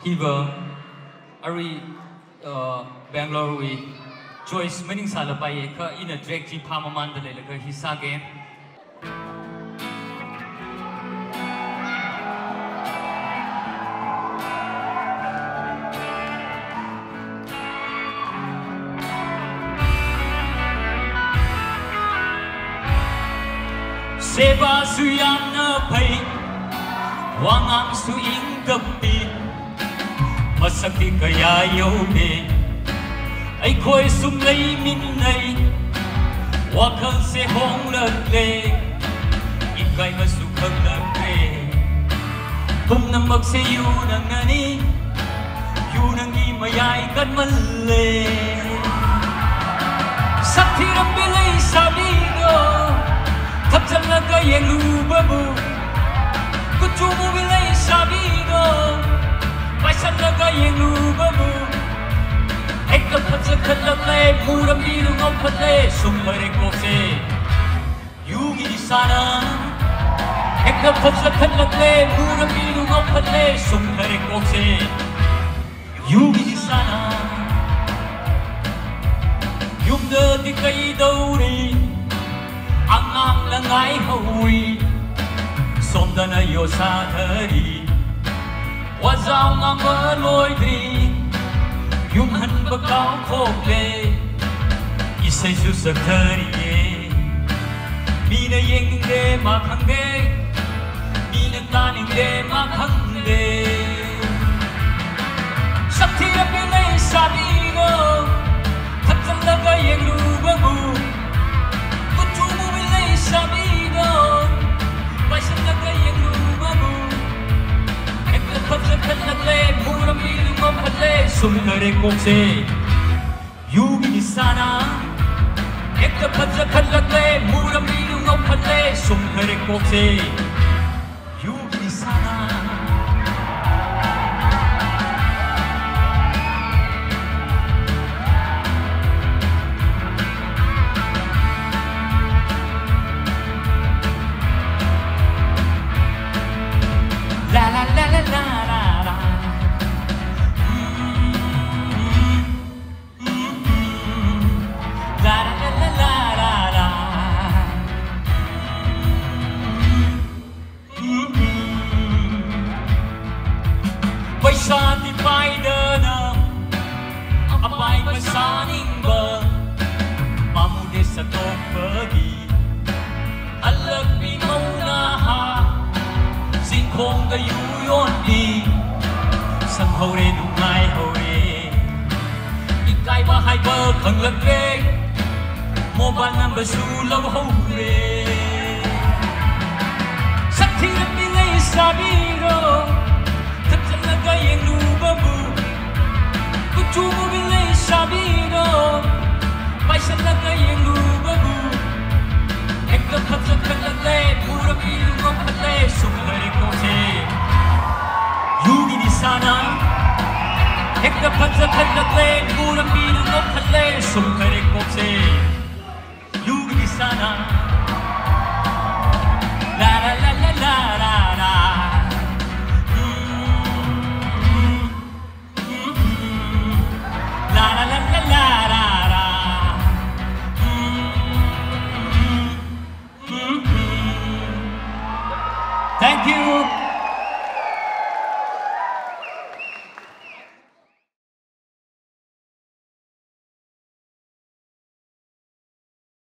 Hiva, Ari, Bangalore, Joyce, Mening Salapai, in a direct Pamaman, the Hisage. Seba Suyana Pay, Wangam Su Ingapi, Masaki Kaya Yobe, I koi sum lay midnight, Wakan se hong la lay, Ikai Masukang la lay, Kum Namak se Yunangani, Yunangi Mayai Kan Malay, Sakti Rambilay Sabigo. Thấp chân là cái yên lưu bơ bù Cô chú mù bị lấy xa bì đô Vai chân là cái yên lưu bơ bù Hãy cầm phật chân khẩn lập lê Mù đâm đi lưu ngông phật lê Sùng bởi đếch bốc xê Yu ghi đi xa nà Hãy cầm phật chân khẩn lập lê Mù đâm đi lưu ngông phật lê Sùng bởi đếch bốc xê Yu ghi đi xa nà Yum đơ thì cây đâu đi Ang ang lang ay hawi Somda na yo sa thari Wazaw nga maloy dri Yung han bakaw khoble Isay susak thari Mina yeng de makhang de Mina taning de makhang de Sakti apilay sabi no Tatsan laga yeng lubamu Sabido, vai ser na caia no babu. É que pode ser na lei, mura milho com pale, sumare kokse. Yugi di sana. É que pode ser na lei, mura milho com pale, sumare kokse. Yugi di sana. La la la la la la la. La la la la la la. Paisa di paida na, apay pasaning ba, mamude sa topagi, alag pingaw na ha. Không có yu yon đi sang hậu re nung mai hậu re ikai ba hai ba khang lak re mobile number su lâu hậu re sắc thi lập đi lấy sabi ro thật chân là cái yên lu ba bu ku chu mu bi lấy sabi ro bai san là cái yên lu ba bu ek ka phat sa khang lak re pura pi lu ngom phat le sum le ko Yugi di sana, hekta panza kallakle, mura minu ngopale, sumkare kokse. Yugi di sana, la la la la la.